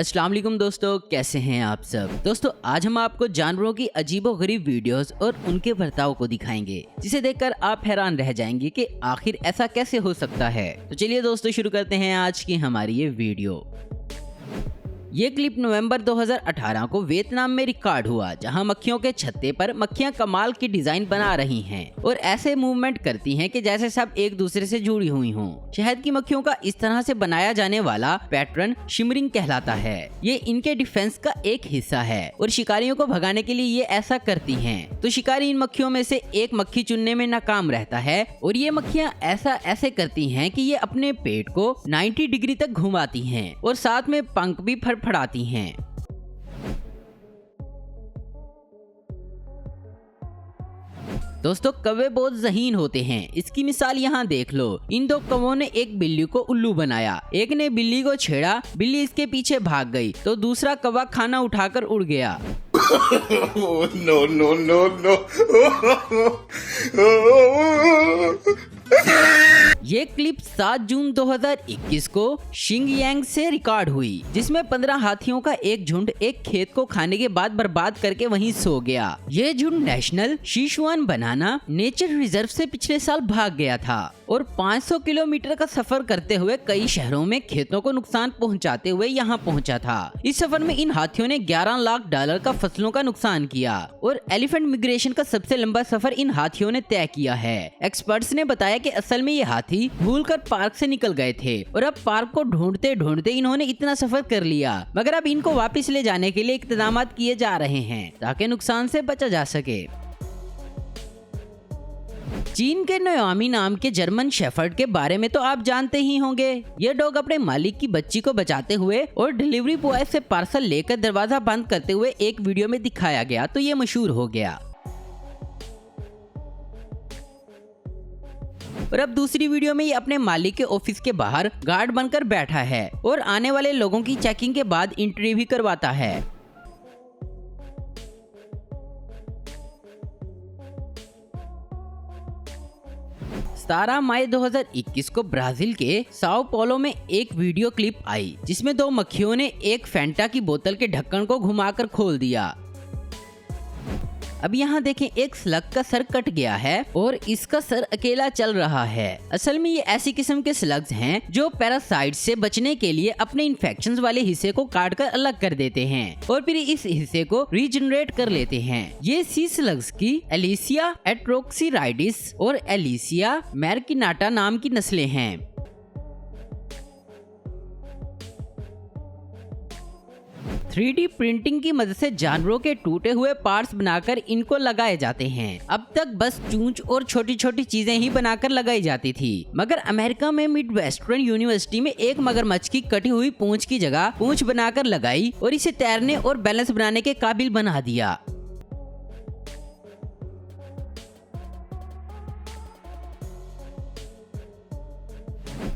अस्सलाम वालेकुम दोस्तों, कैसे हैं आप सब। दोस्तों आज हम आपको जानवरों की अजीबोगरीब वीडियोस और उनके बर्ताव को दिखाएंगे, जिसे देखकर आप हैरान रह जाएंगे कि आखिर ऐसा कैसे हो सकता है। तो चलिए दोस्तों शुरू करते हैं आज की हमारी ये वीडियो। ये क्लिप नवंबर 2018 को वियतनाम में रिकॉर्ड हुआ, जहां मक्खियों के छत्ते पर मक्खियां कमाल की डिजाइन बना रही हैं और ऐसे मूवमेंट करती हैं कि जैसे सब एक दूसरे से जुड़ी हुई हों। शहद की मक्खियों का इस तरह से बनाया जाने वाला पैटर्न शिमरिंग कहलाता है। ये इनके डिफेंस का एक हिस्सा है और शिकारियों को भगाने के लिए ये ऐसा करती हैं। तो शिकारी इन मक्खियों में से एक मक्खी चुनने में नाकाम रहता है और ये मक्खियां ऐसे करती हैं कि ये अपने पेट को 90 डिग्री तक घुमाती हैं और साथ में पंख भी फड़फड़ाती हैं। दोस्तों कौवे बहुत ज़हीन होते हैं, इसकी मिसाल यहाँ देख लो। इन दो कौवों ने एक बिल्ली को उल्लू बनाया। एक ने बिल्ली को छेड़ा, बिल्ली इसके पीछे भाग गई तो दूसरा कौवा खाना उठाकर उड़ गया। No, no, no, no. ये क्लिप 7 जून 2021 को शिंगयांग से रिकॉर्ड हुई, जिसमें 15 हाथियों का एक झुंड एक खेत को खाने के बाद बर्बाद करके वहीं सो गया। ये झुंड नेशनल सिचुआन बनाना नेचर रिजर्व से पिछले साल भाग गया था और 500 किलोमीटर का सफर करते हुए कई शहरों में खेतों को नुकसान पहुंचाते हुए यहाँ पहुंचा था। इस सफर में इन हाथियों ने $11 लाख का फसलों का नुकसान किया और एलिफेंट मिग्रेशन का सबसे लंबा सफर इन हाथियों ने तय किया है। एक्सपर्ट्स ने बताया कि असल में ये हाथी भूलकर पार्क से निकल गए थे और अब पार्क को ढूंढते ढूंढते इन्होंने इतना सफर कर लिया, मगर अब इनको वापस ले जाने के लिए इक़दाम किए जा रहे हैं ताकि नुकसान से बचा जा सके। चीन के नयोमी नाम के जर्मन शेफर्ड के बारे में तो आप जानते ही होंगे। ये डॉग अपने मालिक की बच्ची को बचाते हुए और डिलीवरी बॉय से पार्सल लेकर दरवाजा बंद करते हुए एक वीडियो में दिखाया गया तो ये मशहूर हो गया। और अब दूसरी वीडियो में ये अपने मालिक के ऑफिस के बाहर गार्ड बनकर बैठा है और आने वाले लोगों की चेकिंग के बाद एंट्री भी करवाता है। 17 मई 2021 को ब्राजील के साओ पोलो में एक वीडियो क्लिप आई, जिसमें 2 मक्खियों ने एक फैंटा की बोतल के ढक्कन को घुमाकर खोल दिया। अब यहाँ देखें, एक स्लग का सर कट गया है और इसका सर अकेला चल रहा है। असल में ये ऐसी किस्म के स्लग्स हैं जो पैरासाइट से बचने के लिए अपने इन्फेक्शंस वाले हिस्से को काट कर अलग कर देते हैं और फिर इस हिस्से को रीजनरेट कर लेते हैं। ये सी स्लग्स की एलिसिया एट्रोक्सीराइडिस और एलिसिया मैरकिनाटा नाम की नस्लें हैं। थ्री प्रिंटिंग की मदद से जानवरों के टूटे हुए पार्ट्स बनाकर इनको लगाए जाते हैं। अब तक बस चूंच और छोटी छोटी चीजें ही बनाकर लगाई जाती थी, मगर अमेरिका में मिड वेस्टर्न यूनिवर्सिटी में एक मगरमच्छ की कटी हुई पूंछ की जगह पूंछ बनाकर लगाई और इसे तैरने और बैलेंस बनाने के काबिल बना दिया।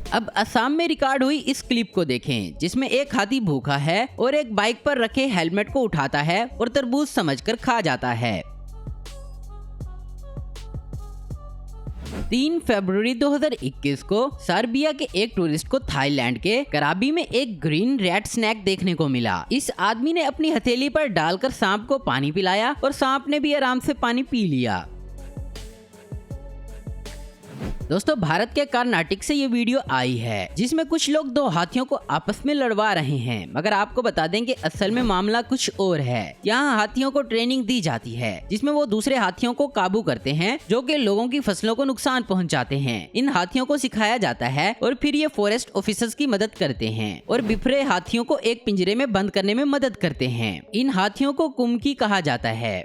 अब असम में रिकॉर्ड हुई इस क्लिप को देखें, जिसमें एक हाथी भूखा है और एक बाइक पर रखे हेलमेट को उठाता है और तरबूज समझकर खा जाता है। 3 फरवरी 2021 को सर्बिया के एक टूरिस्ट को थाईलैंड के कराबी में एक ग्रीन रेड स्नैक देखने को मिला। इस आदमी ने अपनी हथेली पर डालकर सांप को पानी पिलाया और सांप ने भी आराम से पानी पी लिया। दोस्तों भारत के कर्नाटक से ये वीडियो आई है, जिसमें कुछ लोग 2 हाथियों को आपस में लड़वा रहे हैं, मगर आपको बता दें कि असल में मामला कुछ और है। यहाँ हाथियों को ट्रेनिंग दी जाती है, जिसमें वो दूसरे हाथियों को काबू करते हैं जो कि लोगों की फसलों को नुकसान पहुँचाते हैं। इन हाथियों को सिखाया जाता है और फिर ये फॉरेस्ट ऑफिसर्स की मदद करते हैं और बिफरे हाथियों को एक पिंजरे में बंद करने में मदद करते हैं। इन हाथियों को कुमकी कहा जाता है।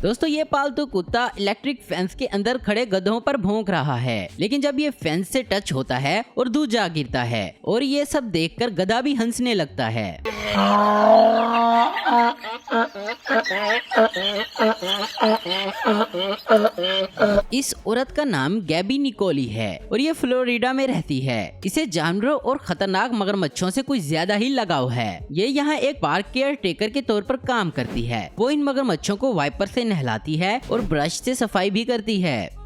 दोस्तों ये पालतू कुत्ता इलेक्ट्रिक फेंस के अंदर खड़े गधों पर भौंक रहा है, लेकिन जब ये फेंस से टच होता है और दूर जा गिरता है और ये सब देखकर गधा भी हंसने लगता है। इस औरत का नाम गैबी निकोली है और ये फ्लोरिडा में रहती है। इसे जानवरों और खतरनाक मगरमच्छों से कुछ ज्यादा ही लगाव है। ये यहाँ एक पार्क केयर टेकर के तौर पर काम करती है। वो इन मगरमच्छों को वाइपर से नहलाती है और ब्रश से सफाई भी करती है।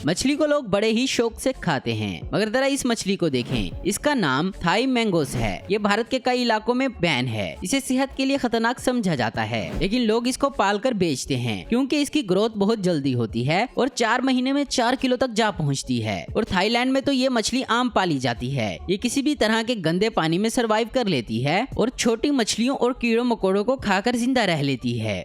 मछली को लोग बड़े ही शौक से खाते हैं, मगर जरा इस मछली को देखें। इसका नाम थाई मैंगोस है। ये भारत के कई इलाकों में बैन है। इसे सेहत के लिए खतरनाक समझा जाता है, लेकिन लोग इसको पालकर बेचते हैं क्योंकि इसकी ग्रोथ बहुत जल्दी होती है और 4 महीने में 4 किलो तक जा पहुंचती है। और थाईलैंड में तो ये मछली आम पाली जाती है। ये किसी भी तरह के गंदे पानी में सर्वाइव कर लेती है और छोटी मछलियों और कीड़ों मकोड़ों को खाकर जिंदा रह लेती है।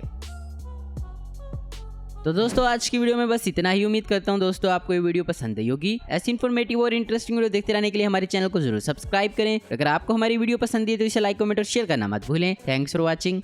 तो दोस्तों आज की वीडियो में बस इतना ही। उम्मीद करता हूँ दोस्तों आपको ये वीडियो पसंद आई होगी। ऐसी इन्फॉर्मेटिव और इंटरेस्टिंग वीडियो देखते रहने के लिए हमारे चैनल को जरूर सब्सक्राइब करें। अगर आपको हमारी वीडियो पसंद है तो इसे लाइक, कमेंट और शेयर करना मत भूलें। Thanks for watching.